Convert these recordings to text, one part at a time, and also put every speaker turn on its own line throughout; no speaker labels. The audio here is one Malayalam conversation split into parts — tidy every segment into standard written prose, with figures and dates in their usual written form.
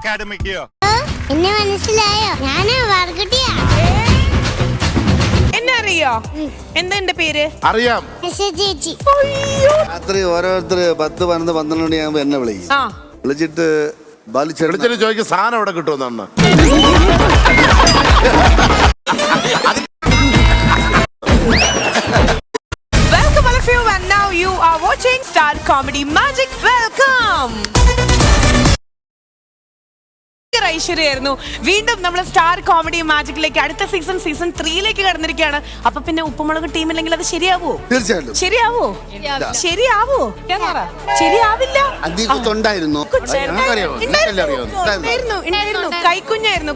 അക്കാഡമിക്കോ
എന്നെ മനസ്സിലായോ? ഞാനാ വാർക്കുട്ടിയാ.
എന്നെ അറിയോ? എന്താ എന്റെ പേര്?
അറിയാം.
ചേച്ചി
രാത്രി ഓരോരുത്തർ 10, 12, 12 മണിയാകുമ്പോ എന്നെ വിളിക്കും. വിളിച്ചിട്ട്
വിളിച്ചിട്ട് ചോദിക്കും സാധനം എവിടെ കിട്ടുമെന്നാണ്.
Welcome all of you and now you are watching Star Comedy Magic. Welcome. ഐശ്വര്യായിരുന്നു. വീണ്ടും നമ്മൾ സ്റ്റാർ കോമഡി മാജിക്കിലേക്ക് അടുത്ത സീസൺ 3ലേക്ക് കടന്നിരിക്കുകയാണ്. അപ്പൊ പിന്നെ ഉപ്പുമുളക് ടീമില്ലെങ്കിൽ അത് ശരിയാവോ?
തീർച്ചയായിട്ടും
ശരിയാവോ? ശരിയാവില്ല. കൈക്കുഞ്ഞായിരുന്നു.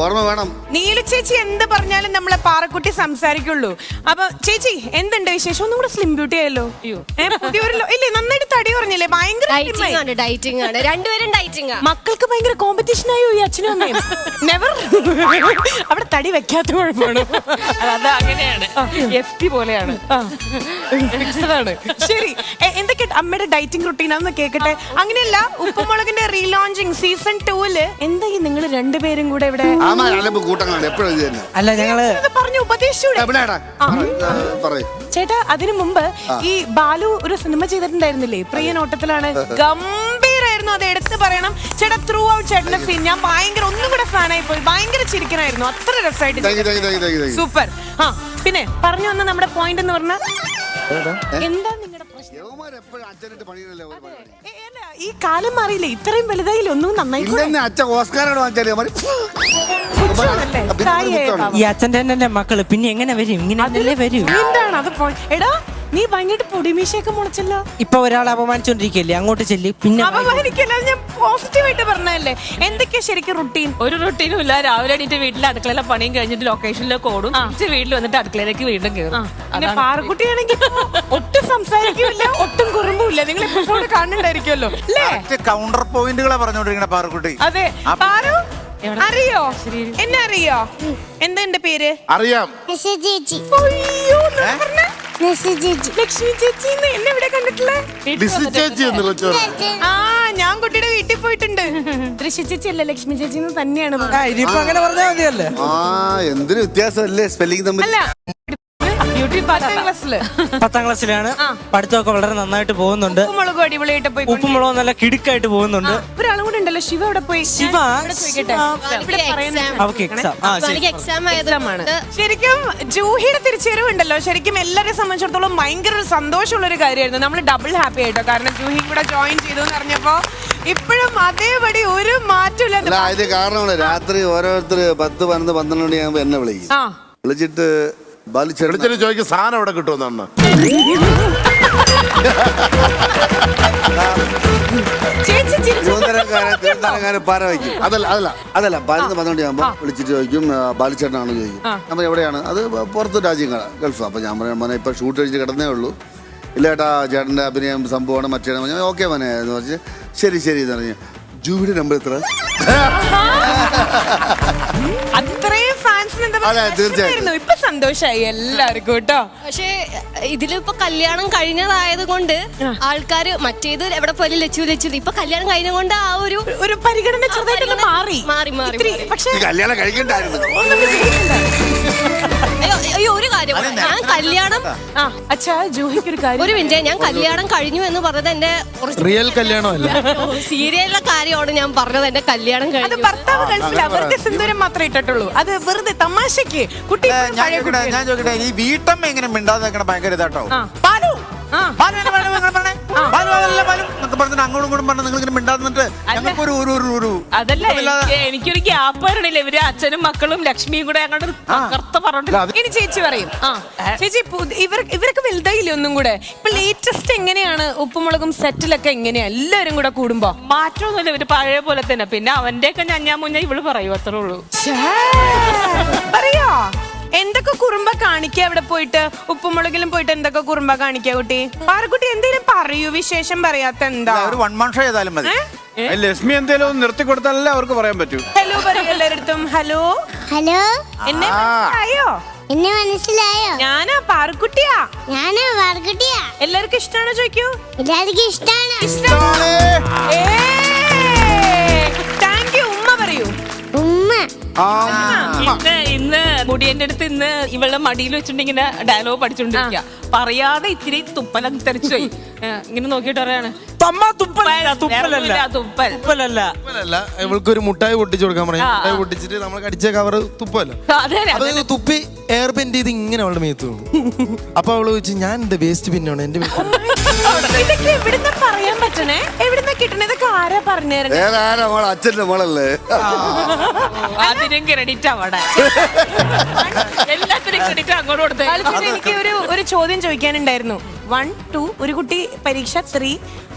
ഓർമ്മ വേണം.
നീലു ചേച്ചി എന്ത് പറഞ്ഞാലും നമ്മളെ പാറക്കുട്ടി സംസാരിക്കുള്ളൂ. അപ്പൊ ചേച്ചി എന്തുണ്ട് വിശേഷം? ഒന്നും കൂടെ സ്ലിം ബ്യൂട്ടി ആയല്ലോ. പുതിയൊരു ഇല്ലേ, നന്നായിട്ട് തടി പറഞ്ഞില്ലേ? ഭയങ്കര മക്കൾക്ക് ഭയങ്കര കോമ്പറ്റീഷൻ ആയോ ഈ അച്ഛനും അമ്മയും? നെവർ. അവിടെ തടി വെക്കാത്ത കുഴപ്പമാണ്.
അത് അങ്ങനെയാണ്, FT പോലെയാണ്.
ശരി, എന്തൊക്കെ അമ്മയുടെ ഡയറ്റിംഗ് റുട്ടീൻ ആണെന്ന് കേക്കട്ടെ. അങ്ങനെയല്ല, ഉപ്പുമുളകിന്റെ റീലോഞ്ചിങ് സീസൺ 2 എന്താ ഈ നിങ്ങൾ രണ്ടുപേരും കൂടെ ഇവിടെ?
അല്ല, ഞങ്ങള്
പറഞ്ഞു ഉപദേശിച്ചൂടെ ചേട്ടാ? അതിനു മുമ്പ് ഈ ബാലു ഒരു സിനിമ ചെയ്തിട്ടുണ്ടായിരുന്നില്ലേ, പ്രിയ നോട്ടത്തിലാണ്. ഗംഭീരായിരുന്നു, അത് എടുത്ത് പറയണം ചേട്ടാ. ത്രൂ ഔട്ട് ചേട്ടന്റെ സീൻ ഞാൻ ഭയങ്കര ഒന്നും കൂടെ ഫാനായി പോയി. ഭയങ്കര ചിരിക്കണായിരുന്നു, അത്ര രസമായിട്ട്. സൂപ്പർ. പിന്നെ പറഞ്ഞു വന്ന നമ്മുടെ പോയിന്റ് എന്ന് പറഞ്ഞാൽ എന്താ നിങ്ങളുടെ പ്രശ്നം? ഈ കാലം മാറിയില്ലേ, ഇത്രയും വലുതായില്ലേ, ഒന്നും നന്നായി.
ഈ അച്ഛൻ്റെ തന്നെ മക്കള് പിന്നെ എങ്ങനെ വരും? ഇങ്ങനെ വരും.
എന്താണ് അത്? എടാ, നീ ഭയങ്കര പൊടിമീശയൊക്കെ മുളച്ചല്ലോ.
ഇപ്പൊ ഒരാളെ അപമാനിച്ചോണ്ടിരിക്കല്ലേ, അങ്ങോട്ട് ചെല്ലി. പിന്നെ
അപമാനിക്കല്ല, ഞാൻ പോസിറ്റീവായിട്ട് പറഞ്ഞല്ലേ. എന്തൊക്കെയാ ശരിക്കും റുട്ടീൻ?
ഒരു റുട്ടീനും ഇല്ല. രാവിലെ എണീറ്റ് വീട്ടിലെ അടുക്കളയിലെ പണിയും കഴിഞ്ഞിട്ട് ലൊക്കേഷനിലേക്ക് ഓടും. വീട്ടിൽ വന്നിട്ട് അടുക്കളയിലേക്ക് വീണ്ടും കയറും.
പാറക്കുട്ടിയാണെങ്കിൽ ഒട്ടും സംസാരിക്കില്ല, ഒട്ടും കുറുമ്പുമില്ല. നിങ്ങൾ എപ്പിസോഡ് കാണുന്നുണ്ടായിരിക്കുമല്ലോ അല്ലേ?
കൗണ്ടർ പോയിന്റുകളെ പറഞ്ഞോണ്ടിരിക്കണ പാറക്കുട്ടി.
അതെ. പാറു അറിയോ? എന്നെ അറിയോ? എന്താ എന്റെ പേര്?
അറിയാം.
ചേച്ചി
ലക്ഷ്മി ചേച്ചി. എന്നെ ഇവിടെ കണ്ടിട്ടില്ലേ? ഞാൻ കുട്ടിയുടെ വീട്ടിൽ പോയിട്ടുണ്ട്. ദൃശ്യ ചേച്ചി അല്ല, ലക്ഷ്മി ചേച്ചി തന്നെയാണ്.
ഇനിയിപ്പോ അങ്ങനെ പറഞ്ഞാൽ മതിയല്ലേ?
എന്തൊരു വ്യത്യാസമല്ലേ സ്പെല്ലിംഗ് തമ്മിൽ.
അല്ല,
10ാം ക്ലാസ്സിലാണ്. പഠിത്തമൊക്കെ വളരെ നന്നായിട്ട് പോകുന്നുണ്ട്.
ഉപ്പുമുളക് അടിപൊളിയായിട്ട് പോയി.
ഉപ്പുമുളക് നല്ല കിടുക്കായിട്ട് പോകുന്നുണ്ട്.
ഒരാളും കൂടെ ഉണ്ടല്ലോ, ശിവ അവിടെ പോയി.
ശിവ
ശരിക്കും ജൂഹിയുടെ തിരിച്ചുവരവുണ്ടല്ലോ, ശരിക്കും എല്ലാവരെയും സംബന്ധിച്ചിടത്തോളം ഭയങ്കര ഒരു സന്തോഷമുള്ള ഒരു കാര്യമായിരുന്നു. നമ്മൾ ഡബിൾ ഹാപ്പി ആയിട്ടോ, കാരണം ജൂഹി കൂടെ ജോയിൻ ചെയ്തു എന്ന് പറഞ്ഞപ്പോ ഇപ്പോഴും അതേപടി ഒരു മാറ്റമില്ല.
അതിന്റെ കാരണമാണ് രാത്രി ഓരോരുത്തർ 10, 12, 12 മണിയാകുമ്പോ എന്നെ വിളിക്കും. വിളിച്ചിട്ട്
വിളിച്ചിട്ട് ചോദിക്കും സാധനം എവിടെ കിട്ടുമെന്നാണ്.
പാര വയ്ക്കും. അതല്ല 12, 12 ആകുമ്പോ വിളിച്ചിട്ട് ചോദിക്കും ബാലിച്ചേട്ടനാണെന്ന് ചോദിക്കും. നമ്മൾ എവിടെയാണ്? അത് പുറത്ത് രാജ്യങ്ങളാണ്, ഗൾഫ്. അപ്പൊ ഞാൻ പറയാം, മോനെ ഇപ്പൊ ഷൂട്ട് കഴിച്ച് കിടന്നേ ഉള്ളൂ. ഇല്ല ചേട്ടാ, ചേട്ടന്റെ അഭിനയം സംഭവമാണ്, മറ്റേ ഓക്കെ മോനെ എന്ന് പറഞ്ഞ് ശരി എന്ന് പറഞ്ഞു. ജൂഹിയുടെ നമ്പർ എത്ര?
അത്രയും ഫാൻസിന് ഇപ്പൊ സന്തോഷായി എല്ലാവർക്കും കേട്ടോ.
പക്ഷേ ഇതിലിപ്പോ കല്യാണം കഴിഞ്ഞതായത് കൊണ്ട് ആൾക്കാര് മറ്റേത് എവിടെ പോലും ലച്ചു ഇപ്പൊ കല്യാണം കഴിഞ്ഞ കൊണ്ട് ആ ഒരു
പരിഗണന ചെറുതായിട്ട് മാറി. പക്ഷേ
കല്യാണം കഴിക്കണ്ടായിരുന്നു.
അയ്യോ, ഒരു കാര്യം, ഞാൻ കല്യാണം
ഒരു
മിനിറ്റ്, ഞാൻ കല്യാണം കഴിഞ്ഞു എന്ന് പറഞ്ഞത് എന്റെ
റിയൽ കല്യാണമല്ല,
സീരിയലിലെ കാര്യമാണ് ഞാൻ പറഞ്ഞത്. എന്റെ കല്യാണം കഴിഞ്ഞു.
ഭർത്താവ് ഗൾഫിലാ, വെറുതെ സിന്ദൂരം മാത്രമേ ഇട്ടിട്ടുള്ളൂ. അത് വെറുതെ തമാശക്ക്. കുട്ടി
ഞാൻ ചോദിക്കട്ടെ, ഈ വീട്ടമ്മ എങ്ങനെ മിണ്ടാതെ നിൽക്കണം? ഭയങ്കര ഇതാട്ടോ.
അതല്ല, എനിക്കൊരു ഗ്യാപ്പ് വരണില്ല. ഇവര് അച്ഛനും മക്കളും ലക്ഷ്മിയും കൂടെ അങ്ങോട്ട് പറഞ്ഞില്ല.
ഇനി ചേച്ചി പറയും. ചേച്ചി, ഇവരൊക്കെ വലുതായില്ലേ ഒന്നും കൂടെ? ഇപ്പൊ ലേറ്റസ്റ്റ് എങ്ങനെയാണ് ഉപ്പുമുളകും സെറ്റിലൊക്കെ എങ്ങനെയാ എല്ലാരും കൂടെ കൂടുമ്പോ?
മാറ്റമൊന്നുമില്ല, ഇവര് പഴയ പോലെ തന്നെ. പിന്നെ അവന്റെ ഒക്കെ ഞാൻ മുന്നേ ഇവള് പറയൂ, അത്രേ ഉള്ളൂ.
പറയാ എന്തൊക്കെ കുറുമ്പ കാണിക്കുക അവിടെ പോയിട്ട്? ഉപ്പുമുളകിലും പോയിട്ട് എന്തൊക്കെ കുറുമ്പ കാണിക്കുക കുട്ടി? പാറക്കുട്ടി എന്തെങ്കിലും പറയൂ, വിശേഷം പറയാത്ത എന്താ?
ഒരു 1 month ചെയ്താലും മതി. ലക്ഷ്മി എന്തേലും നിർത്തി കൊടുത്താലല്ലേ അവർക്ക് പറയാൻ പറ്റൂ.
ഹലോ പറയൂ എല്ലായിടത്തും. ഹലോ എന്നെ മനസ്സിലായോ?
എന്നെ മനസ്സിലായോ?
ഞാനാ പാറക്കുട്ടിയാ.
ഞാനാ വാർക്കുട്ടിയാ.
എല്ലാവർക്കും ഇഷ്ടമാണോ ചോദിക്കൂ?
എല്ലാവർക്കും ഇഷ്ടമാണ്.
ഇന്ന് മുടിയന്റെ അടുത്ത് ഇന്ന് ഇവളുടെ മടിയിൽ വെച്ചിട്ട് ഇങ്ങനെ ഡയലോഗ് പഠിച്ചോണ്ടിരിക്കുക. പറയാതെ ഇത്തിരി തുപ്പലം തെറിച്ചുപോയി. ഇങ്ങനെ നോക്കിയിട്ട് പറയാണ്
തുപ്പലല്ല.
അല്ല ഇവൾക്കൊരു മുട്ടായി പൊട്ടിച്ചു കൊടുക്കാൻ പറഞ്ഞു. മുട്ടായി പൊട്ടിച്ചിട്ട് നമ്മൾ കടിച്ച കവർ തുപ്പല്ലോ. അപ്പൊ തുപ്പി എയർ പെന്റ് ചെയ്ത് ഇങ്ങനെ അവളുടെ മേത്ത് വീണു. അപ്പൊ അവള് ചോദിച്ചു ഞാൻ എന്റെ വേസ്റ്റ് പിന്നാണ് എന്റെ
ഇതൊക്കെ എവിടുന്ന പറയാൻ പറ്റണേ? എവിടുന്ന കിട്ടണേ? ഇതൊക്കെ ആരാ പറഞ്ഞേരണേ?
വേറെ ആരാ മോളെ? അച്ഛന്റെ മോളല്ലേ?
അതിനും ക്രെഡിറ്റ് അവിടെ എല്ലാത്തിനും ക്രെഡിറ്റ് അങ്ങോട്ട് കൊടുത്തേ.
എനിക്ക് ഒരു ചോദ്യം ചോദിക്കാനുണ്ടായിരുന്നു. 1, 2 ഒരു കുട്ടി പരീക്ഷ 3,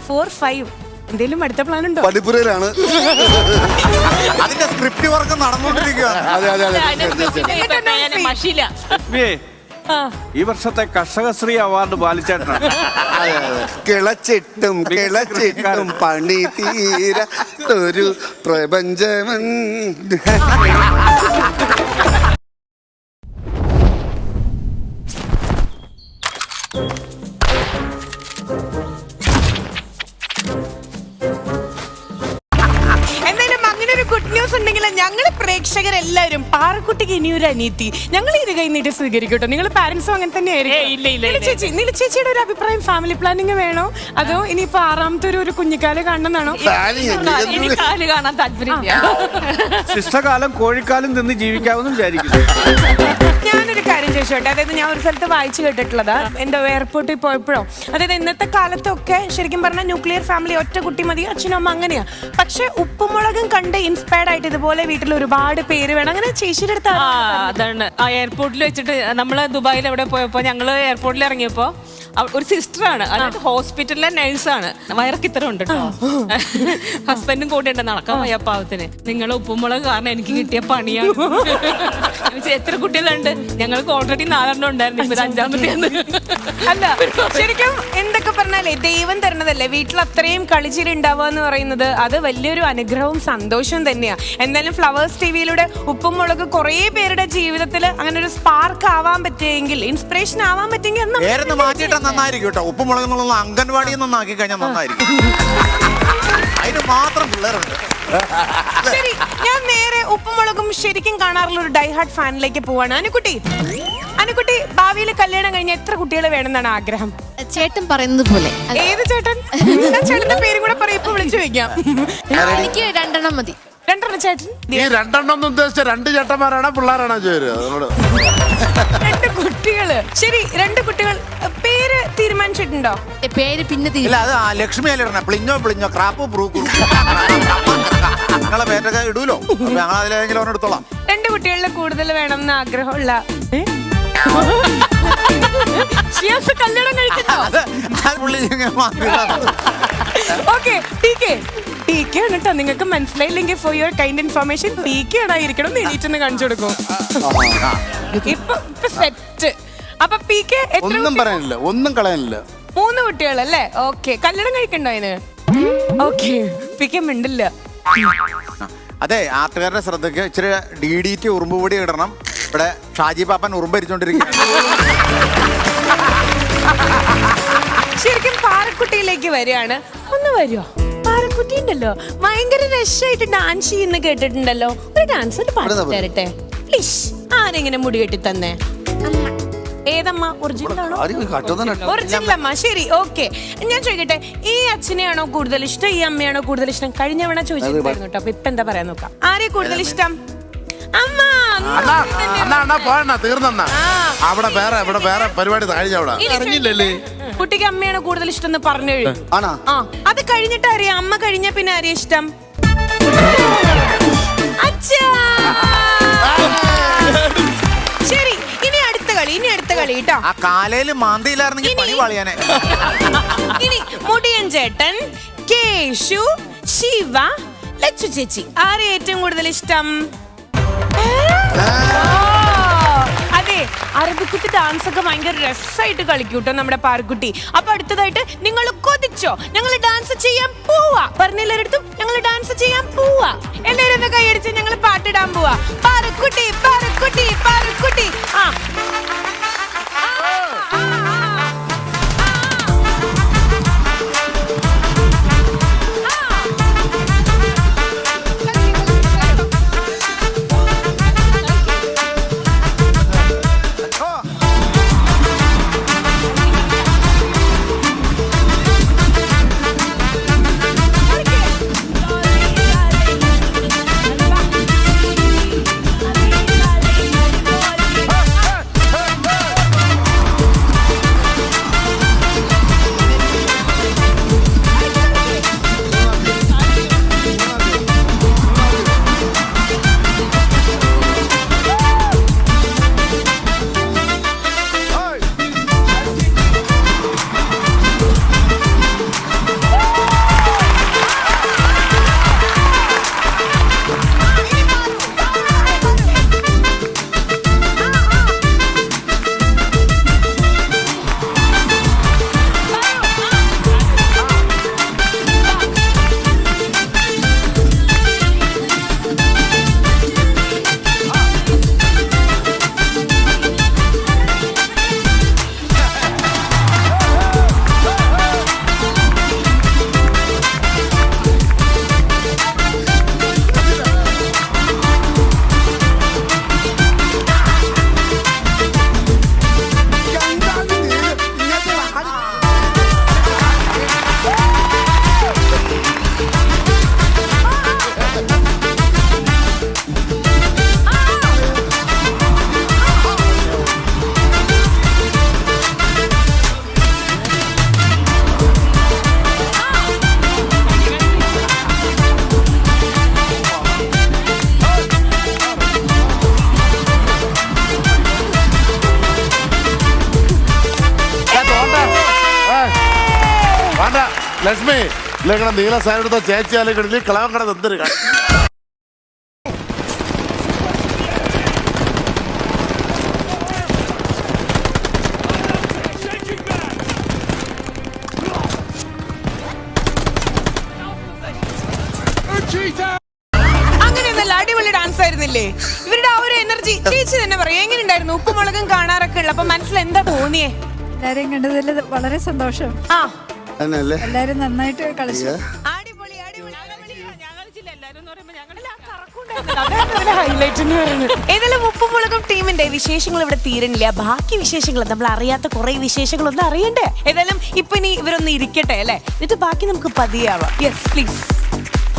4, 5 എന്തേലും അടുത്ത പ്ലാൻ ഉണ്ടോ?
പടിപ്പുരയിലാണ്.
അതിന്റെ സ്ക്രിപ്റ്റ് വർക്ക് നടന്നുകൊണ്ടിരിക്കുകയാണ്.
അതെ അതെ അതെ.
മഷില.
ലക്ഷ്മിയെ, ഈ വർഷത്തെ കർഷകശ്രീ അവാർഡ് ബാലിച്ചേട്ടനാണ്.
കിളച്ചിട്ടും കിളച്ചിട്ടും പണി തീര ഒരു പ്രപഞ്ചമൻ.
എന്തായാലും അങ്ങനെ ഒരു ഗുഡ് ന്യൂസ് ഉണ്ടെങ്കിൽ ഞങ്ങള് പ്രേക്ഷകരെല്ലാവരും പാറക്കുട്ടിക്ക് ഇനിയൊരു അനീതി ഞങ്ങൾ ഇത് കൈനീട്ടി സ്വീകരിക്കട്ടോ. നിങ്ങൾ പാരന്റ്സും അങ്ങനെ തന്നെ ആയിരിക്കും. ചേച്ചിയുടെ ഒരു അഭിപ്രായം ഫാമിലി പ്ലാനിങ് വേണോ അതോ ഇനിയിപ്പോ 6ാമത്തെ ഒരു കുഞ്ഞിക്കാല് കാണണമെന്നാണോ?
ഇനി കാല് കാണാൻ താല്പര്യമില്ല.
ശിഷ്ടകാലം കോഴിക്കാലം തിന്ന് ജീവിക്കാമെന്ന് വിചാരിക്കുന്നു.
ഞാനൊരു കാര്യം ചോദിച്ചോട്ടെ. അതായത് ഞാൻ ഒരു സ്ഥലത്ത് വായിച്ചു കേട്ടിട്ടുള്ളതാ. എന്റെ എയർപോർട്ടിൽ പോയപ്പോഴോ അതായത് ഇന്നത്തെ കാലത്തൊക്കെ ശരിക്കും പറഞ്ഞാൽ ന്യൂക്ലിയർ ഫാമിലി ഒറ്റ കുട്ടി മതി, അച്ഛനും അമ്മ അങ്ങനെയാ. പക്ഷെ ഉപ്പുമുളകും കണ്ട് ഇൻസ്പയർഡ് ആയിട്ട് ഇതുപോലെ വീട്ടിൽ ഒരുപാട് പേര് വേണം. അങ്ങനെ ചേച്ചിയുടെ അടുത്ത്
അതാണ് ആ എയർപോർട്ടിൽ വെച്ചിട്ട് നമ്മള് ദുബായിൽ എവിടെ പോയപ്പോ ഞങ്ങള് എയർപോർട്ടിൽ ഇറങ്ങിയപ്പോ ഒരു സിസ്റ്ററാണ്, അതായത് ഹോസ്പിറ്റലിലെ നഴ്സാണ്. വയറൊക്കെ ഇത്ര ഉണ്ട് കേട്ടോ. ഹസ്ബൻഡും കൂടെ ഉണ്ട്, നടക്കാൻ വയ്യപ്പാവത്തിന്. നിങ്ങളെ ഉപ്പുമുളക് കാരണം എനിക്ക് കിട്ടിയ പണിയാണ്. എത്ര കുട്ടികളുണ്ട്? ഞങ്ങൾക്ക് ഓൾറെഡി 4 ഉണ്ടായിരുന്നു, ഇപ്പൊ 5ാമത്തെ.
അല്ല ശരിക്കും എന്തൊക്കെ പറഞ്ഞാലേ ദൈവം തരുന്നതല്ലേ. വീട്ടിൽ അത്രയും കളിച്ചിരി ഉണ്ടാവുക എന്ന് പറയുന്നത് അത് വലിയൊരു അനുഗ്രഹവും സന്തോഷവും തന്നെയാ. എന്തായാലും ഫ്ലവേഴ്സ് ടിവിയിലൂടെ ഉപ്പുമുളക് കുറെ പേരുടെ ജീവിതത്തിൽ അങ്ങനെ ഒരു സ്പാർക്ക് ആവാൻ പറ്റുമെങ്കിൽ, ഇൻസ്പിറേഷൻ ആവാൻ പറ്റുമെങ്കിൽ
മാറ്റിയിട്ട് നന്നായിരിക്കും കേട്ടോ. ഉപ്പുമുളക് എന്നുള്ള അംഗൻവാടി നന്നാക്കി കഴിഞ്ഞാൽ നന്നായിരിക്കും. അതിന് മാത്രം പിള്ളേരുണ്ട്.
ശരി, ഞാൻ നേരെ ഉപ്പുമുളകും ശരിക്കും കാണാറുള്ള ഒരു ഡൈഹാർഡ് ഫാനിലേക്ക് പോവാണ്. അനുക്കുട്ടി ഭാവിയിൽ കല്യാണം കഴിഞ്ഞ എത്ര കുട്ടികൾ വേണമെന്നാണ് ആഗ്രഹം?
ചേട്ടൻ പറയുന്നത് പോലെ.
ഏത് ചേട്ടൻ? ചേട്ടന്റെ പേരും കൂടെ പറയും, ഇപ്പൊ വിളിച്ചു ചോദിക്കാം.
എനിക്ക് 2 മതി.
2 ചേട്ടൻ?
ഈ 2 ഉദ്ദേശിച്ച 2 ചേട്ടന്മാരാണോ പിള്ളേരാണോ ചോദിച്ചത്?
2 കുട്ടികള്. ശരി, 2 കുട്ടികൾ. പേര് തീരുമാനിച്ചിട്ടുണ്ടോ?
പേര് പിന്നെ
ഇല്ല, അത് ലക്ഷ്മി അല്ലേ പ്ലിഞ്ഞോ ക്രാപ്പ് പ്രൂക്കു നിങ്ങളെ പേരൊക്കെ ഇടൂലോ. ഞങ്ങൾ അതിലേതെങ്കിലും അവനെ എടുത്തോളാം.
2 കുട്ടികളിൽ കൂടുതൽ വേണം എന്ന് ആഗ്രഹമുള്ള കല്യാണം കഴിക്കുന്നോ? ഓക്കെ, PK ആണ് കേട്ടോ. നിങ്ങൾക്ക് മനസ്സിലായില്ലെങ്കിൽ for your kind information PK ആയിരിക്കണം എന്ന് എണീറ്റെന്ന് കാണിച്ചു കൊടുക്കും. ഇപ്പൊ സെറ്റ്. അപ്പൊ PK
ഒന്നും പറയാനില്ല, ഒന്നും കളയാനില്ല.
3 കുട്ടികളല്ലേ? ഓക്കെ, കല്യാണം കഴിക്കണ്ടോ അതിന്? ഓക്കെ, PK മിണ്ടില്ല.
അതെ, ആർട്ടുകാരുടെ ശ്രദ്ധയ്ക്ക് ഇച്ചിരി DDT ഉറുമ്പുപൊടി ഇടണം. ഇവിടെ ഷാജി പാപ്പൻ ഉറുമ്പരിച്ചോണ്ടിരിക്കുകയാണ്.
ശരിക്കും പാറക്കുട്ടിയിലേക്ക് വരികയാണ്. ഒന്ന് വരുമോ? പാറക്കുട്ടി ഉണ്ടല്ലോ ഭയങ്കര രസമായിട്ട് ഡാൻസ് ചെയ്യുന്ന കേട്ടിട്ടുണ്ടല്ലോ. ഒരു ഡാൻസ് പാട്ട് തരട്ടെ പ്ലീസ്. ആരെങ്ങനെ മുടി കെട്ടി തന്നെ? ഏതമ്മ? ഒറിജിനൽ ആണോ? ഒറിജിനൽ അമ്മ. ശരി, ഓക്കെ. ഞാൻ ചോദിക്കട്ടെ, ഈ അച്ഛനെയാണോ കൂടുതൽ ഇഷ്ടം, ഈ അമ്മയാണോ കൂടുതൽ ഇഷ്ടം? കഴിഞ്ഞ തവണ ചോദിച്ചിട്ടുണ്ടായിരുന്നു കേട്ടോ. അപ്പൊ ഇപ്പൊ എന്താ പറയാൻ നോക്കാം. ആരെയാ കൂടുതൽ ഇഷ്ടം? അമ്മ.
തീർന്ന അവിടെ വേറെ പരിപാടി കഴിഞ്ഞവിടെ
അറിഞ്ഞില്ലല്ലേ?
കുട്ടിക്ക് അമ്മയാണ് കൂടുതൽ ഇഷ്ടം എന്ന് പറഞ്ഞു. അത് കഴിഞ്ഞിട്ട് അറിയാം. അമ്മ കഴിഞ്ഞ പിന്നെ ആരെയാ ഇഷ്ടം? അച്ഛാ. ശരി, ഇനി അടുത്ത കളി കേട്ടോ.
ആ കാലയില് മാന്തിയിലായിരുന്നെങ്കിൽ പണി പാളിയാനെ.
ഇനി മുടിയൻ ചേട്ടൻ, കേശു, ശിവ, ലച്ചു ചേച്ചി, ആരെ ഏറ്റവും കൂടുതൽ ഇഷ്ടം? അതെ, അറബിക്കുട്ടി ഡാൻസ് ഒക്കെ ഭയങ്കര രസമായിട്ട് കളിക്കൂട്ടോ നമ്മുടെ പാറക്കുട്ടി. അപ്പൊ അടുത്തതായിട്ട് നിങ്ങൾ കൊതിച്ചോ, ഞങ്ങൾ ഡാൻസ് ചെയ്യാൻ പോവാ. പറഞ്ഞെല്ലാരടുത്തും ഞങ്ങൾ ഡാൻസ് ചെയ്യാൻ പോവാ. എല്ലാവരും ഒന്ന് കൈയടിച്ച് ഞങ്ങൾ പാട്ടിടാൻ പോവാ. പാറക്കുട്ടി പാറക്കുട്ടി പാറക്കുട്ടി. ആ
ഇല്ലെങ്കിൽ നീല സാധനം ചേച്ചിയാലും കിടലി കളവൻ കട എന്തൊരു
അങ്ങനെയൊന്നല്ല, അടിപൊളി ഡാൻസ് ആയിരുന്നില്ലേ? ഇവരുടെ ആ ഒരു എനർജി ചേച്ചി തന്നെ പറയും. എങ്ങനെയുണ്ടായിരുന്നു? ഉപ്പുമുളകും കാണാറൊക്കെ ഉള്ള അപ്പൊ മനസ്സിൽ എന്താ തോന്നിയേ?
എല്ലാരെയും കണ്ടതിൽ വളരെ സന്തോഷം.
ആ
അങ്ങനല്ലേ?
എല്ലാരും നന്നായിട്ട് കളിച്ചു.
അടിപൊളി അടിപൊളി. ഹൈലൈറ്റ് എന്ന് പറയുന്നത് ഏതായാലും ഉപ്പുമുളകും ടീമിന്റെ വിശേഷങ്ങൾ ഇവിടെ തീരണില്ല. ബാക്കി വിശേഷങ്ങൾ നമ്മൾ അറിയാത്ത കുറെ വിശേഷങ്ങളൊന്നും അറിയണ്ടേ? ഏതായാലും ഇപ്പൊ ഇനി ഇവരൊന്ന് ഇരിക്കട്ടെ അല്ലെ, എന്നിട്ട് ബാക്കി നമുക്ക് പതിയാവാം. Yes please.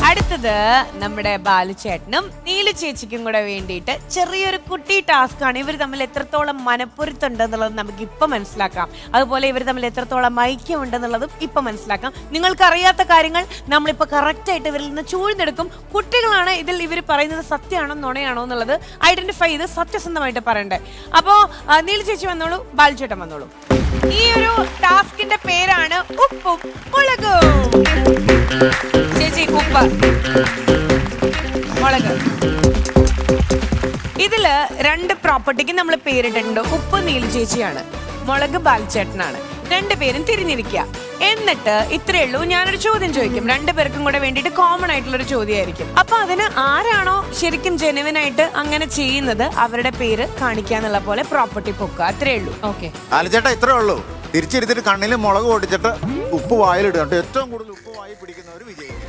അടുത്തത് നമ്മുടെ ബാലുചേട്ടനും നീലു ചേച്ചിക്കും കൂടെ വേണ്ടിയിട്ട് ചെറിയൊരു കുട്ടി ടാസ്ക് ആണ്. ഇവർ തമ്മിൽ എത്രത്തോളം മനപ്പൊരുത്തുണ്ട് എന്നുള്ളത് നമുക്ക് ഇപ്പൊ മനസ്സിലാക്കാം. അതുപോലെ ഇവർ തമ്മിൽ എത്രത്തോളം ഐക്യമുണ്ടെന്നുള്ളതും ഇപ്പൊ മനസ്സിലാക്കാം. നിങ്ങൾക്ക് അറിയാത്ത കാര്യങ്ങൾ നമ്മളിപ്പോ കറക്റ്റ് ആയിട്ട് ഇവരിൽ നിന്ന് ചൂഴ്ന്നെടുക്കും. കുട്ടികളാണ്, ഇതിൽ ഇവർ പറയുന്നത് സത്യമാണോ നുണയാണോ എന്നുള്ളത് ഐഡന്റിഫൈ ചെയ്ത് സത്യസന്ധമായിട്ട് പറയണ്ടേ. അപ്പോ നീലു ചേച്ചി വന്നോളൂ, ബാലുചേട്ടൻ വന്നോളൂ. ഈ ഒരു ടാസ്കിന്റെ പേരാണ് ഉപ്പും മുളകും. ചേച്ചി ഉപ്പ് മുളക്. ഇതില് രണ്ട് പ്രോപ്പർട്ടിക്ക് നമ്മൾ പേരിട്ടിട്ടുണ്ട്. ഉപ്പ് നീലു ചേച്ചിയാണ്, മുളക് ബാലുചേട്ടനാണ്. രണ്ടുപേരും തിരിഞ്ഞിരിക്കുക. എന്നിട്ട് ഇത്രയേ ഉള്ളൂ, ഞാനൊരു ചോദ്യം ചോദിക്കും. രണ്ടുപേർക്കും കൂടെ വേണ്ടിയിട്ട് കോമൺ ആയിട്ടുള്ള ഒരു ചോദ്യമായിരിക്കും. അപ്പൊ അതിന് ആരാണോ ശരിക്കും ജെനുവിൻ ആയിട്ട് അങ്ങനെ ചെയ്യുന്നത് അവരുടെ പേര് കാണിക്കാന്നുള്ള പോലെ പ്രോപ്പർട്ടി പൊക്കുക. അത്രേ ഉള്ളൂ. ഓക്കെ
ആലുചേട്ടാ, ഇത്രേ ഉള്ളൂ. തിരിച്ചിരുത്തിട്ട് കണ്ണിൽ മുളക് പൊടിച്ചിട്ട് ഉപ്പ് വായിലിടുക. ഏറ്റവും കൂടുതൽ ഉപ്പ് വായി പിടിക്കുന്നവർ വിജയിക്കും.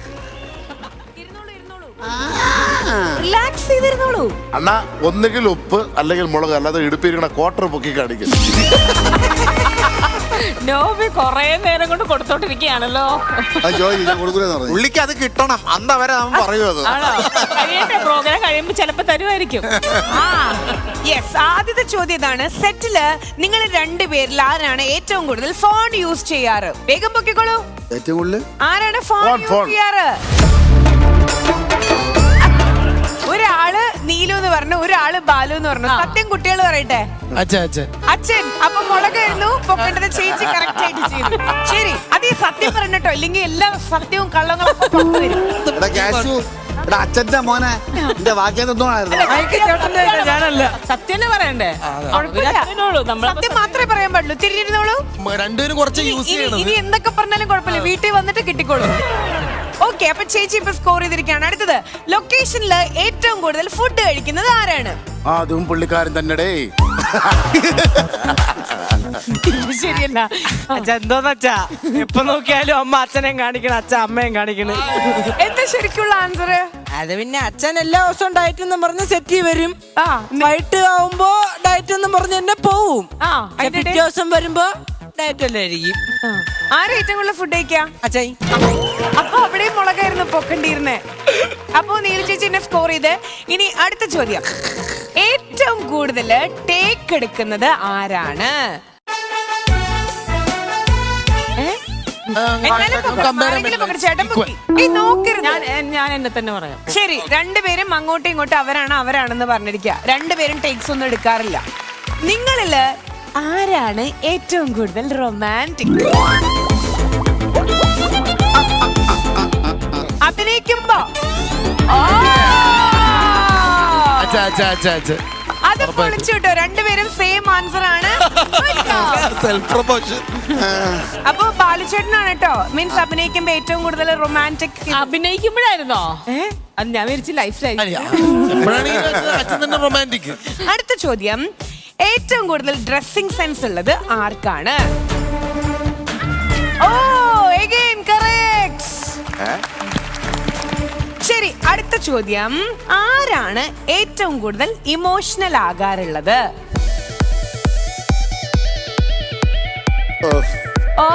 റിലാക്സ് ചെയ്തിരുന്നോളൂ.
അണ്ണാ ഒന്നുകിൽ ഉപ്പ് അല്ലെങ്കിൽ മുളക്, അല്ലാതെ ഇടുപ്പിരിക്കണ ക്വാർട്ടർ പൊക്കി കാണിക്കും.
നോബി കൊറേ നേരം കൊണ്ട് കൊടുത്തോണ്ടിരിക്കുകയാണല്ലോ.
പുള്ളിക്ക് അത് കിട്ടണം, അന്ന് അവരെ അവൻ പറയൂ അത്.
പ്രോഗ്രാം കഴിയുമ്പോ ചിലപ്പോ തരുമായിരിക്കും.
യെസ്, ആദ്യത്തെ ചോദ്യം ഇതാണ്. സെറ്റില് നിങ്ങൾ രണ്ടുപേരിൽ ആരാണ് ഏറ്റവും കൂടുതൽ ഫോൺ യൂസ് ചെയ്യാറ്? വേഗം പൊക്കിക്കോളൂ.
ഏറ്റവും കൂടുതൽ
ആരാണ് ഫോൺ യൂസ് ചെയ്യാറ്? ഒരാള് നീലു എന്ന് പറഞ്ഞു, ഒരാള് ബാലു എന്ന് പറഞ്ഞു. സത്യം കുട്ടികൾ പറയട്ടെ. അച്ഛൻ. അപ്പൊ മുളകായിരുന്നു പൊക്കേണ്ടത്. ചേച്ചി കറക്റ്റ് ആയിട്ട് ചെയ്തു. ശരി, അത് ഈ സത്യം പറഞ്ഞോ, ഇല്ലെങ്കിൽ എല്ലാ സത്യവും കള്ളങ്ങളും പുറത്തു വരും.
അച്ഛന്റെ മോനെ എന്റെ വാക്യം
ഞാനല്ല.
സത്യം പറയണ്ടേ?
സത്യം മാത്രമേ പറയാൻ പാടുള്ളൂ. തിരിഞ്ഞിരുന്നോളൂ.
രണ്ടുപേരും കുറച്ച് യൂസ് ചെയ്യണം.
ഇനി എന്തൊക്കെ പറഞ്ഞാലും കുഴപ്പമില്ല, വീട്ടിൽ വന്നിട്ട് കിട്ടിക്കോളൂ. ഓക്കെ, അപ്പൊ ചേച്ചി ഇപ്പൊ സ്കോർ ചെയ്തിരിക്കുകയാണ്. അടുത്തത്, ലൊക്കേഷനില് ഏറ്റവും കൂടുതൽ ഫുഡ് കഴിക്കുന്നത് ആരാണ്?
അതും പുള്ളിക്കാരൻ തന്നെ.
ശരിയല്ല.
അച്ഛാ എന്തോന്നച്ചാ എപ്പൊ നോക്കിയാലും അമ്മ അച്ഛനെയും കാണിക്കണം, അച്ഛൻ അമ്മയും കാണിക്കണം.
എന്താ ശരിക്കുള്ള ആൻസർ?
അത് പിന്നെ അച്ഛൻ എല്ലാ ദിവസവും ഡയറ്റ് എന്നും പറഞ്ഞ് സെറ്റ് വരും. വൈകിട്ട് ആവുമ്പോ ഡയറ്റ് എന്നും പറഞ്ഞ് എന്നെ പോവും. പിറ്റേ ദിവസം വരുമ്പോ ഡയറ്റ് അല്ലായിരിക്കും.
ആരാ ഏറ്റവും കൂടുതൽ ഫുഡ് കഴിക്കാം?
അച്ഛായി.
അപ്പൊ അവിടെയും മുളകായിരുന്നു പൊക്കണ്ടിരുന്നേ. അപ്പൊ നീല ചേച്ചി എന്നെ സ്കോർ ചെയ്ത്. ഇനി അടുത്ത ചോദ്യം, ഏറ്റവും കൂടുതൽ ടേക്ക് എടുക്കുന്നത് ആരാണ്?
ഞാൻ എന്നെ തന്നെ പറയാം.
ശരി, രണ്ടുപേരും അങ്ങോട്ടും ഇങ്ങോട്ടും അവരാണെന്ന് പറഞ്ഞിരിക്കുക. രണ്ടുപേരും ടേക്സ് ഒന്നും എടുക്കാറില്ല. നിങ്ങളില് ആരാണ് ഏറ്റവും കൂടുതൽ റൊമാൻറ്റിക്? അഭിനയിക്കുമ്പോ അത് പൊളിച്ചു കേട്ടോ. രണ്ടുപേരും സെയിം ആൻസർ ആണ്. അപ്പൊ ബാലുചേട്ടനാണ് കേട്ടോ. മീൻസ് അഭിനയിക്കുമ്പോ ഏറ്റവും കൂടുതൽ റൊമാൻറ്റിക്.
അഭിനയിക്കുമ്പോഴായിരുന്നോ? അത് ഞാൻ വിചാരിച്ചു ലൈഫിലായിരുന്നു.
അടുത്ത ചോദ്യം, ഏറ്റവും കൂടുതൽ ഡ്രസ്സിംഗ് സെൻസ് ഉള്ളത് ആർക്കാണ്? ഓ, അഗൈൻ കറക്റ്റ്. ശരി, അടുത്ത ചോദ്യം, ആരാണ് ഏറ്റവും കൂടുതൽ ഇമോഷണൽ ആകാറുള്ളത്? ഓ,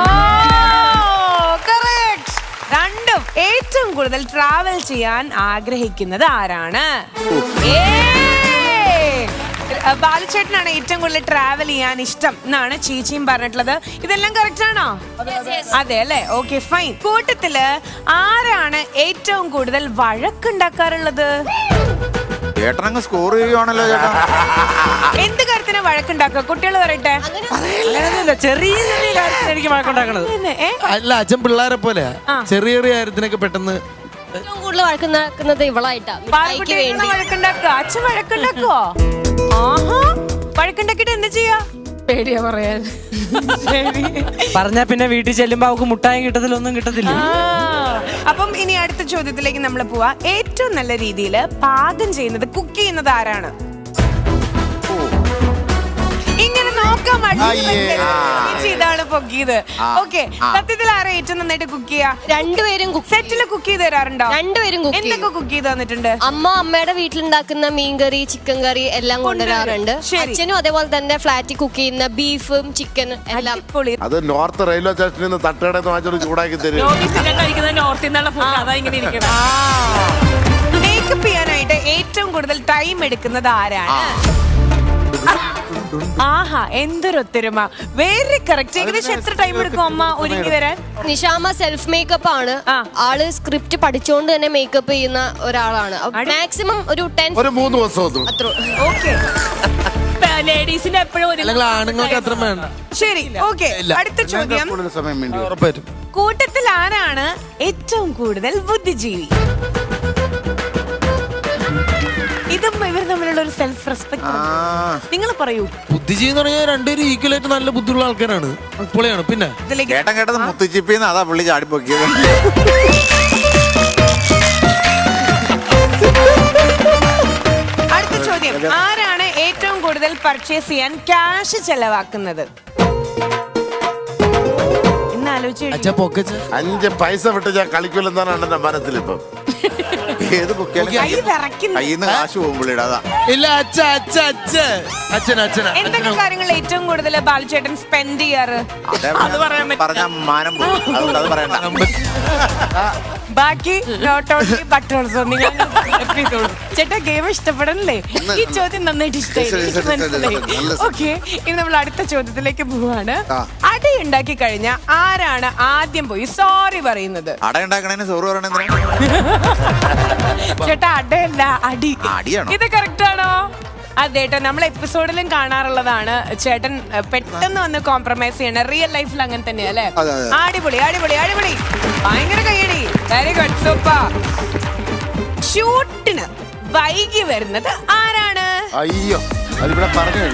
കറക്റ്റ്. രണ്ടും. ഏറ്റവും കൂടുതൽ ട്രാവൽ ചെയ്യാൻ ആഗ്രഹിക്കുന്നത് ആരാണ്? ബാലുചേട്ടനാണ് ഏറ്റവും കൂടുതൽ ട്രാവൽ ചെയ്യാൻ ഇഷ്ടം എന്നാണ് ചേച്ചിയും പറഞ്ഞിട്ടുള്ളത്. ഇതെല്ലാം കറക്റ്റ് ആണോ? അതെ അല്ലേ? Okay fine. കൂട്ടത്തില് ആരാണ് ഏറ്റവും കൂടുതൽ വഴക്കുണ്ടാക്കാറുള്ളത്?
ചേട്ടനങ്ങ് സ്കോർ ചെയ്യുവാണല്ലോ ചേട്ടാ.
എന്ത് കാര്യത്തിന് വഴക്കുണ്ടാക്കുക കുട്ടികൾ പറയട്ടെ.
അങ്ങനെയൊന്നുമില്ല, ചെറിയ ചെറിയ കാര്യത്തിന് എനിക്ക് വഴക്കുണ്ടാക്കണത്.
ഏ?
അല്ല അച്ഛൻ പിള്ളേരെ പോലെ ചെറിയ ചെറിയ കാര്യത്തിനൊക്കെ പെട്ടെന്ന്
ഏറ്റവും കൂടുതൽ വഴക്കുണ്ടാക്കുന്നത് ഇവളായിട്ടാ. മിഠായിക്ക് വേണ്ടി
വഴക്കുണ്ടാക്കുക. അച്ഛൻ വഴക്കുണ്ടാക്കുവോ? ആഹാ, വഴക്കുണ്ടാക്കിട്ട് എന്താ ചെയ്യാ?
പേടിയാ പറയാൻ.
പറഞ്ഞാ പിന്നെ വീട്ടിൽ ചെല്ലുമ്പോ അവക്ക് മുട്ടായും കിട്ടത്തില്ല, ഒന്നും കിട്ടത്തില്ല.
അപ്പം ഇനി അടുത്ത ചോദ്യത്തിലേക്ക് നമ്മൾ പോവാ. ഏറ്റവും നല്ല രീതിയിൽ പാകം ചെയ്യുന്നത്, കുക്ക് ചെയ്യുന്നത് ആരാണ്? ഇങ്ങനെ നോക്കാൻ ഇതാണ് പൊക്കിയത്. ഓക്കെ, സത്യത്തിൽ ആരാ ഏറ്റവും നന്നായിട്ട് കുക്ക് ചെയ്യാ?
രണ്ടുപേരും
സെറ്റിൽ കുക്ക് ചെയ്ത് തരാറുണ്ടോ?
രണ്ടുപേരും കുക്ക് ചെയ്യും.
എന്തൊക്കെ കുക്ക് ചെയ്ത് തന്നിട്ടുണ്ട്?
അമ്മയുടെ വീട്ടിലുണ്ടാക്കുന്ന മീൻകറി, ചിക്കൻ കറി എല്ലാം കൊണ്ടുവരാറുണ്ട്.
ശരി.
അച്ഛനും അതേപോലെ തന്നെ ഫ്ലാറ്റിൽ കുക്ക് ചെയ്യുന്ന ബീഫും ചിക്കനും എല്ലാം.
പൊളി.
അത് നോർത്ത് റെയിൽവേ സ്റ്റേഷനിൽ നിന്ന് തട്ടുകടയിൽ നിന്ന് വാങ്ങിച്ചൊരു ചൂടാക്കി തരും.
കഴിക്കുന്നത് നോർത്തിൽ നിന്നുള്ള ഫുഡ്, അതാ ഇങ്ങനെ ഇരിക്കണം.
മേക്കപ്പ് ചെയ്യാനായിട്ട് ഏറ്റവും കൂടുതൽ ടൈം എടുക്കുന്നത് ആരാണ്? ആഹാ, എന്തൊരു ഒത്തൊരുമ. Very correct. ഏകദേശം എത്ര ടൈം എടുക്കും അമ്മ ഒരുങ്ങി വരാൻ?
നിഷാമ സെൽഫ് മേക്കപ്പ് ആണ്. ആള് സ്ക്രിപ്റ്റ് പഠിച്ചുകൊണ്ട് തന്നെ മേക്കപ്പ് ചെയ്യുന്ന ഒരാളാണ്. മാക്സിമം ഒരു 10
ഒരു 3 ദിവസം
അത്ര.
ഓക്കെ,
ലേഡീസിന് എപ്പോഴും ഒരു
അല്ലെങ്കിൽ ആണുങ്ങൾക്ക് അത്ര വേണ്ട.
ശരി. ഓക്കെ, അടുത്ത ചോദ്യം.
കൂടുതൽ സമയം വേണ്ടി വരും.
ഉറപ്പായിട്ടും.
കൂട്ടത്തിൽ ആരാണ് ഏറ്റവും കൂടുതൽ ബുദ്ധിജീവി? ഇതും ഇവർ തമ്മിലുള്ള ഒരു സെൽഫ് റെസ്പെക്ട്. നിങ്ങൾ പറയൂ.
ബുദ്ധിജീവി എന്ന് പറഞ്ഞാൽ രണ്ടുപേരും ഈക്വലായിട്ട് നല്ല ബുദ്ധിയുള്ള ആൾക്കാരാണ്. പൊളിയാണ്. പിന്നെ
ഇതിലേക്ക്
ചേട്ടൻ കേട്ടത് മുത്തുച്ചിപ്പിന്ന്, അതാ പുള്ളി ചാടിപ്പൊക്കിയത്.
അടുത്ത ചോദ്യം. ആരാണ് ഏറ്റവും കൂടുതൽ പർച്ചേസ് ചെയ്യാൻ ക്യാഷ് ചെലവാക്കുന്നത്? ഇന്ന് ആലോചിച്ച്
അച്ഛാ പൊക്കച്ച
5 പൈസ വിട്ട് ഞാൻ കളിക്കൂലെന്നാണ് എന്റെ മനസ്സിലിപ്പം.
ഏത് പൊക്കിയാലും
കൈ വിറയ്ക്കുന്നു.
കയ്യിൽ നിന്ന് കാശ് പോകും പുള്ളിയുടെ, അതാ.
ഇല്ല അച്ഛ അച്ഛ അച്ഛ അച്ഛൻ അച്ഛനാ.
എന്തൊക്കെ കാര്യങ്ങൾ ഏറ്റവും കൂടുതൽ ബാലുചേട്ടൻ സ്പെൻഡ് ചെയ്യാറ്?
പറഞ്ഞ മാനം പോകും, അതുകൊണ്ട് അത് പറയണ്ട.
ബാക്കി നോട്ട് ഓൺലി ബട്ട് ഓൾസോ. നിങ്ങൾ ചേട്ടാ ഗെയിം ഇഷ്ടപ്പെടണല്ലേ? ഈ ചോദ്യം നന്നായിട്ട് ഇഷ്ടമായി. ഓക്കെ, ഇനി നമ്മൾ അടുത്ത ചോദ്യത്തിലേക്ക് പോവാണ്. അടി ഉണ്ടാക്കി കഴിഞ്ഞ ആരാണ് ആദ്യം പോയി സോറി പറയുന്നത്?
അട ഉണ്ടാക്കണേന് സോറ് പറയണെന്തിനാ?
ചേട്ടാ അടയല്ല, അടി.
അടിയാണോ?
ഇത് കറക്റ്റ് ആണോ? അതേട്ടോ, നമ്മൾ എപ്പിസോഡിലും കാണാറുള്ളതാണ്. ചേട്ടൻ പെട്ടെന്ന് വന്ന് കോംപ്രമൈസ് ചെയ്യണം. റിയൽ ലൈഫിൽ അങ്ങനെ തന്നെയാ അല്ലേ? അടിപൊളി അടിപൊളി അടിപൊളി, ഭയങ്കര കയ്യടി. Very good, super. ഷൂട്ടിന് വൈകി വരുന്നത് ആരാണ്?
അയ്യോ, അതിവിടെ പറഞ്ഞു.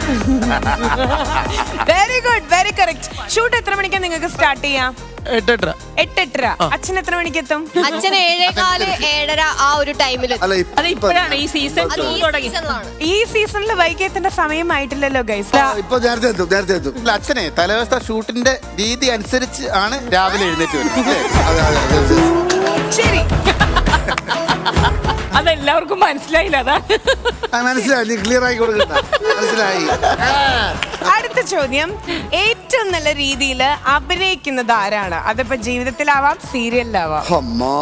Very good, very correct. Shoot എത്ര മണിക്കാണ് നിങ്ങൾക്ക് സ്റ്റാർട്ട് ചെയ്യാം? 8:30. അച്ഛൻ എത്ര മണിക്ക് എത്തും?
അച്ഛൻ 7:15 7:30 ആ ഒരു ടൈമിൽ.
അല്ല
അത് ഇപ്പോഴാണ് ഈ സീസൺ തുടങ്ങി.
ഈ സീസണിൽ വൈകി എത്തേണ്ട സമയമായിട്ടില്ലല്ലോ ഗൈസ്.
ഇപ്പൊ നേരത്തെ എത്തും.
ഇല്ല, അച്ഛനെ തലേദിവസത്തെ ഷൂട്ടിന്റെ രീതി അനുസരിച്ച് ആണ് രാവിലെ എഴുന്നേറ്റ് വരുന്നത്.
ശരി,
അതെല്ലാവർക്കും മനസ്സിലായില്ല. അതാ
മനസ്സിലായി, നീ ക്ലിയർ ആയി കൊടുക്കണ്ട. മനസ്സിലായി.
അടുത്ത ചോദ്യം. ഏറ്റവും നല്ല രീതിയിൽ അഭിനയിക്കുന്നത് ആരാണ്? അതിപ്പോ ജീവിതത്തിലാവാം, സീരിയലിലാവാം.
അമ്മാ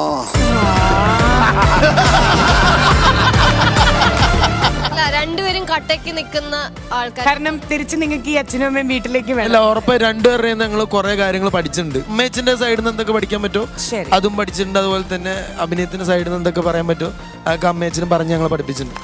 രണ്ടുപേരും കട്ടയ്ക്ക് നിൽക്കുന്ന ആൾക്കാർ.
കാരണം തിരിച്ച് നിങ്ങൾക്ക് ഈ അച്ഛനും അമ്മയും വീട്ടിലേക്ക്
അല്ല,
വേണം.
ഉറപ്പായി രണ്ടുപേരുടെയും ഞങ്ങൾ കുറെ കാര്യങ്ങൾ പഠിച്ചിട്ടുണ്ട്. ഉമ്മേച്ചിന്റെ സൈഡിൽ നിന്ന് എന്തൊക്കെ പഠിക്കാൻ പറ്റുമോ
ശരി.
അതും പഠിച്ചിട്ടുണ്ട്. അതുപോലെ തന്നെ അഭിനയത്തിന്റെ സൈഡിൽ നിന്ന് എന്തൊക്കെ പറയാൻ പറ്റുമോ അതൊക്കെ അമ്മേച്ചനും പറഞ്ഞ് ഞങ്ങൾ പഠിപ്പിച്ചിട്ടുണ്ട്.